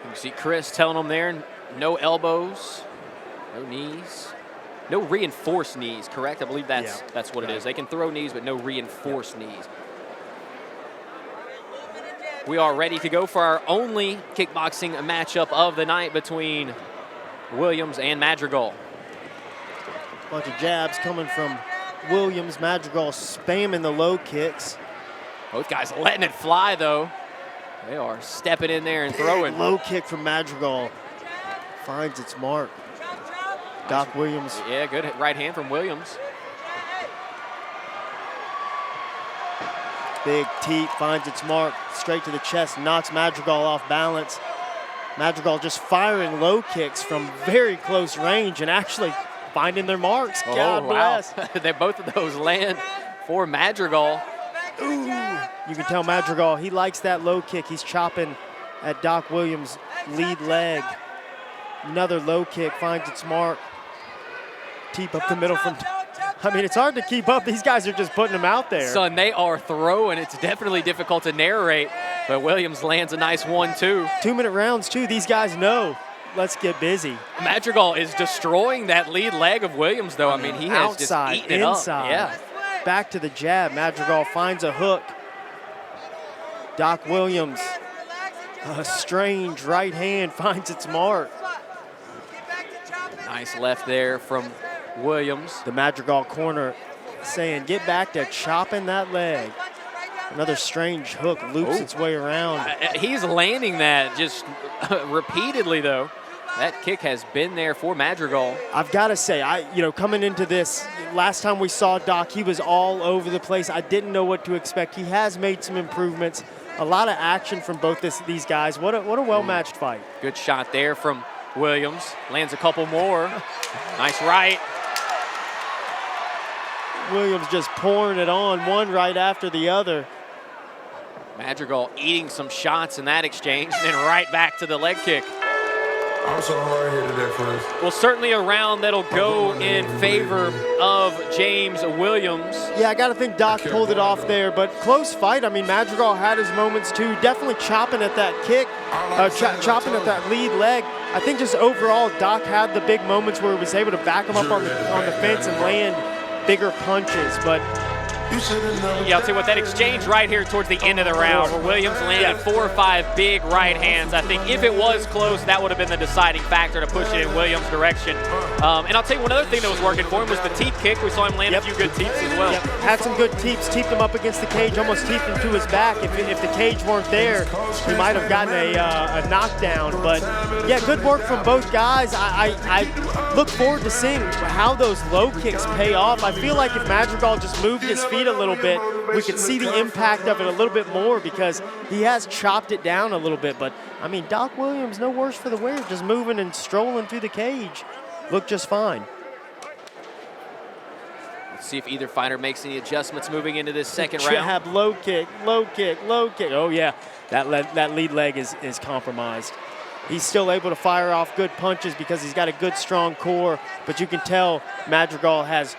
You see Chris telling them there, no elbows, no knees. No reinforced knees, correct? I believe that's what it is. They can throw knees, but no reinforced knees. We are ready to go for our only kickboxing matchup of the night between Williams and Madrigal. Bunch of jabs coming from Williams. Madrigal spamming the low kicks. Both guys letting it fly, though. They are stepping in there and throwing. Low kick from Madrigal finds its mark. Doc Williams. Yeah, good right hand from Williams. Big teep finds its mark straight to the chest, knocks Madrigal off balance. Madrigal just firing low kicks from very close range and actually finding their marks. God bless. Wow. Both of those land for Madrigal. Ooh. You can tell Madrigal, he likes that low kick. He's chopping at Doc Williams' lead leg. Another low kick finds its mark. Teep up the middle from, I mean, it's hard to keep up. These guys are just putting them out there. Son, they are throwing. It's definitely difficult to narrate, but Williams lands a nice 1-2. 2-minute rounds, too. These guys know, let's get busy. Madrigal is destroying that lead leg of Williams, though. I mean, he has outside, just eaten it inside. up. Yeah. Back to the jab. Madrigal finds a hook. Doc Williams, a strange right hand finds its mark. Nice left there from Williams. The Madrigal corner saying, get back to chopping that leg. Another strange hook loops its way around. He's landing that just repeatedly, though. That kick has been there for Madrigal. I've got to say, coming into this, last time we saw Doc, he was all over the place. I didn't know what to expect. He has made some improvements. A lot of action from both these guys. What a well-matched fight. Good shot there from Williams. Lands a couple more. Nice right. Williams just pouring it on, one right after the other. Madrigal eating some shots in that exchange, and then right back to the leg kick. I'm sorry right here today, friends. Well, certainly a round that'll go in favor of James Williams. Yeah, I got to think Doc pulled it off there, but close fight. I mean, Madrigal had his moments too. Definitely chopping at that kick, chopping at that lead leg. I think just overall, Doc had the big moments where he was able to back him up on the fence and land bigger punches, but yeah, I'll tell you what, that exchange right here towards the end of the round where Williams landed 4 or 5 big right hands. I think if it was close, that would have been the deciding factor to push it in Williams' direction. And I'll tell you one other thing that was working for him was the teep kick. We saw him land a few good teeps as well. Had some good teeps, teeped him up against the cage, almost teeped him to his back. If the cage weren't there, he might have gotten a knockdown. But yeah, good work from both guys. I look forward to seeing how those low kicks pay off. I feel like if Madrigal just moved his feet a little bit, we could see the impact of it a little bit more because he has chopped it down a little bit. But, I mean, Doc Williams, no worse for the wear, just moving and strolling through the cage. Looked just fine. Let's see if either fighter makes any adjustments moving into this second round. Jab, low kick, low kick, low kick. Oh, yeah, that lead leg is compromised. He's still able to fire off good punches because he's got a good, strong core, but you can tell Madrigal has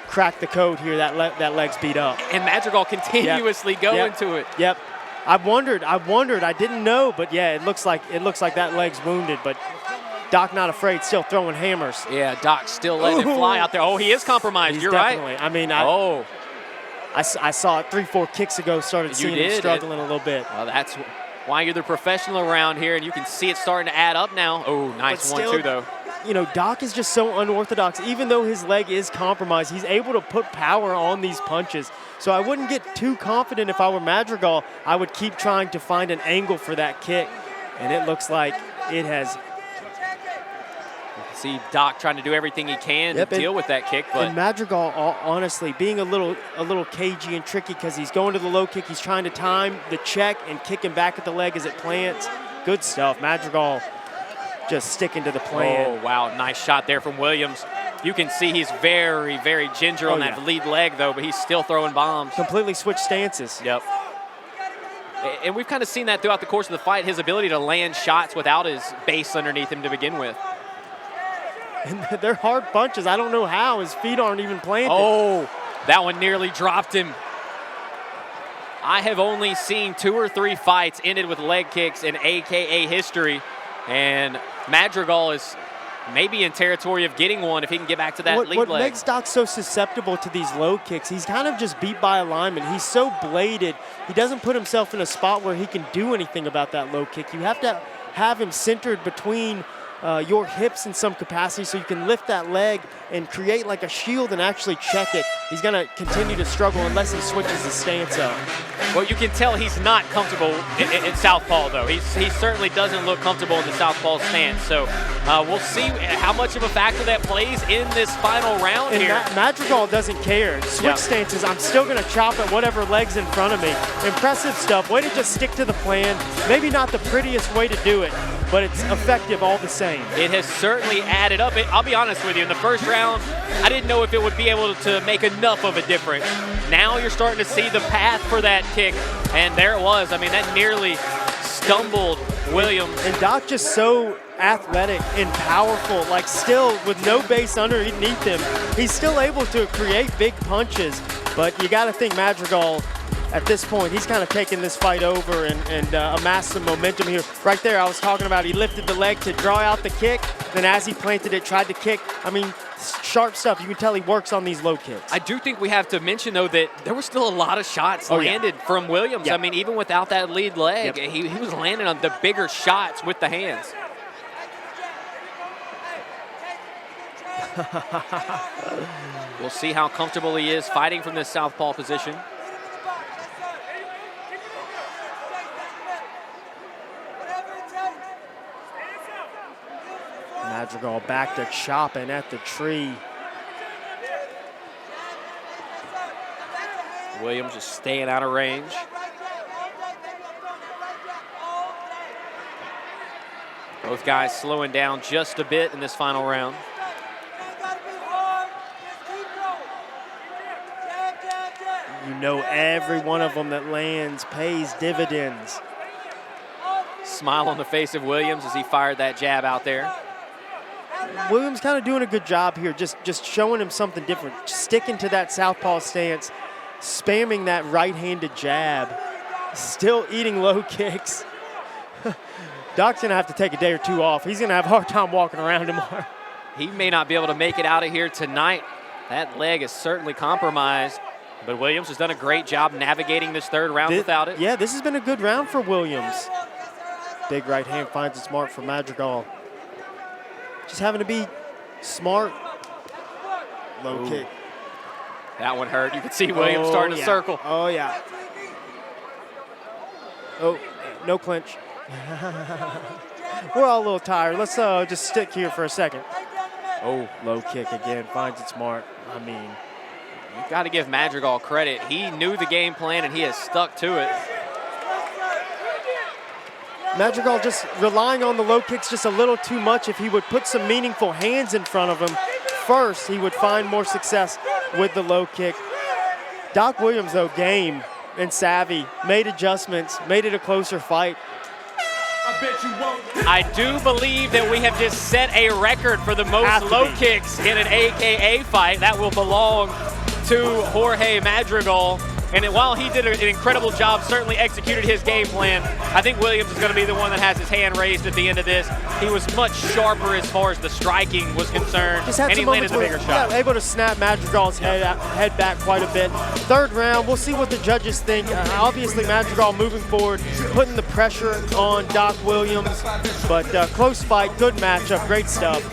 cracked the code here. That leg's beat up. And Madrigal continuously going to it. Yep. I wondered. I didn't know, but yeah, it looks like that leg's wounded, but Doc not afraid, still throwing hammers. Yeah, Doc's still letting it fly out there. Oh, he is compromised. You're definitely, right. I mean, I saw it 3-4 kicks ago, started seeing him struggling a little bit. Well, that's why you're the professional around here, and you can see it starting to add up now. Oh, nice 1-2, though. You know, Doc is just so unorthodox. Even though his leg is compromised, he's able to put power on these punches. So I wouldn't get too confident if I were Madrigal. I would keep trying to find an angle for that kick, and it looks like it has. You can see Doc trying to do everything he can to deal with that kick. But and Madrigal, honestly, being a little cagey and tricky because he's going to the low kick. He's trying to time the check and kick him back at the leg as it plants. Good stuff. Madrigal just sticking to the plan. Oh, wow. Nice shot there from Williams. You can see he's very, very ginger on that lead leg, though, but he's still throwing bombs. Completely switched stances. Yep. And we've kind of seen that throughout the course of the fight, his ability to land shots without his base underneath him to begin with. And they're hard punches. I don't know how. His feet aren't even planted. Oh, that one nearly dropped him. I have only seen 2 or 3 fights ended with leg kicks in AKA history. And Madrigal is maybe in territory of getting one if he can get back to that lead leg. What makes Doc so susceptible to these low kicks, he's kind of just beat by alignment. He's so bladed. He doesn't put himself in a spot where he can do anything about that low kick. You have to have him centered between your hips in some capacity so you can lift that leg and create like a shield and actually check it. He's going to continue to struggle unless he switches his stance up. Well, you can tell he's not comfortable in southpaw, though. He certainly doesn't look comfortable in the southpaw stance. So we'll see how much of a factor that plays in this final round and here. Madrigal doesn't care. Switch stances, I'm still going to chop at whatever leg's in front of me. Impressive stuff. Way to just stick to the plan. Maybe not the prettiest way to do it, but it's effective all the same. It has certainly added up. I'll be honest with you, in the first round, I didn't know if it would be able to make enough of a difference. Now you're starting to see the path for that kick, and there it was. I mean, that nearly stumbled Williams. And Doc just so athletic and powerful, like still with no base underneath him, he's still able to create big punches, but you got to think Madrigal, at this point, he's kind of taking this fight over and amassed some momentum here. Right there, I was talking about, he lifted the leg to draw out the kick, then as he planted it, tried to kick. I mean, sharp stuff. You can tell he works on these low kicks. I do think we have to mention, though, that there were still a lot of shots landed from Williams. I mean, even without that lead leg, he was landing on the bigger shots with the hands. We'll see how comfortable he is fighting from this southpaw position. Madrigal back to chopping at the tree. Williams just staying out of range. Both guys slowing down just a bit in this final round. You know every one of them that lands pays dividends. Smile on the face of Williams as he fired that jab out there. Williams kind of doing a good job here, just showing him something different, sticking to that southpaw stance, spamming that right-handed jab, still eating low kicks. Doc's going to have to take a day or two off. He's going to have a hard time walking around tomorrow. He may not be able to make it out of here tonight. That leg is certainly compromised, but Williams has done a great job navigating this third round without it. Yeah, this has been a good round for Williams. Big right hand finds its mark for Madrigal. Just having to be smart. Low kick. That one hurt. You can see Williams starting to circle. Oh, yeah. Oh, no clinch. We're all a little tired. Let's just stick here for a second. Oh, low kick again. Finds its mark. I mean, you've got to give Madrigal credit. He knew the game plan, and he has stuck to it. Madrigal just relying on the low kicks just a little too much. If he would put some meaningful hands in front of him first, he would find more success with the low kick. Doc Williams, though, game and savvy, made adjustments, made it a closer fight. I do believe that we have just set a record for the most low kicks in an AKA fight. That will belong to Jorge Madrigal. And while he did an incredible job, certainly executed his game plan, I think Williams is going to be the one that has his hand raised at the end of this. He was much sharper as far as the striking was concerned, and he landed the bigger shot. Yeah, able to snap Madrigal's head back quite a bit. Third round, we'll see what the judges think. Obviously, Madrigal moving forward, putting the pressure on Doc Williams. But close fight, good matchup, great stuff.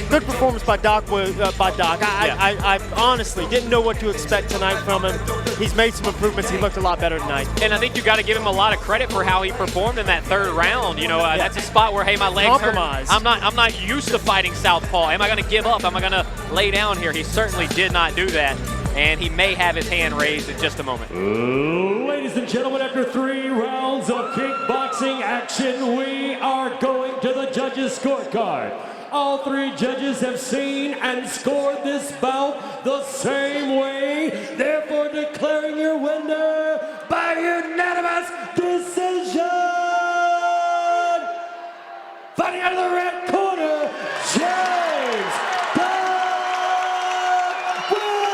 Good performance by Doc. I honestly didn't know what to expect tonight from him. He's made some improvements. He looked a lot better tonight. And I think you got to give him a lot of credit for how he performed in that third round. You know, that's a spot where, hey, my legs hurt. I'm not used to fighting southpaw. Am I going to give up? Am I going to lay down here? He certainly did not do that. And he may have his hand raised in just a moment. Ladies and gentlemen, after 3 rounds of kickboxing action, we are going to the judges' scorecard. All 3 judges have seen and scored this bout the same way, therefore declaring your winner by unanimous decision. Fighting out of the red corner, James Williams.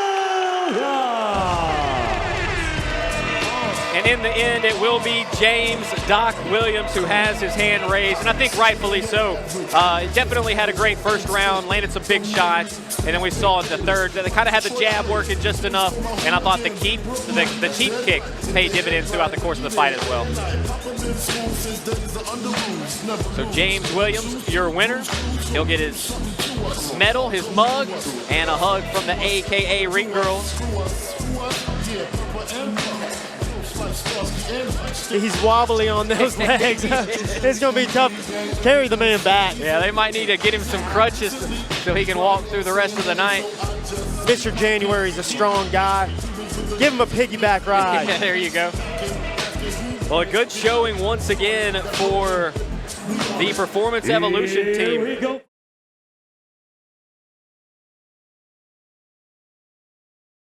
And in the end, it will be James Doc Williams who has his hand raised, and I think rightfully so. Definitely had a great first round, landed some big shots, and then we saw in the third that they kind of had the jab working just enough, and I thought the cheap kick paid dividends throughout the course of the fight as well. So James Williams, your winner. He'll get his medal, his mug, and a hug from the AKA Ring Girls. He's wobbly on those legs. It's going to be tough. Carry the man back. Yeah, they might need to get him some crutches so he can walk through the rest of the night. Mr. January's a strong guy. Give him a piggyback ride. Yeah, there you go. Well, a good showing once again for the Performance Evolution team. Here we go.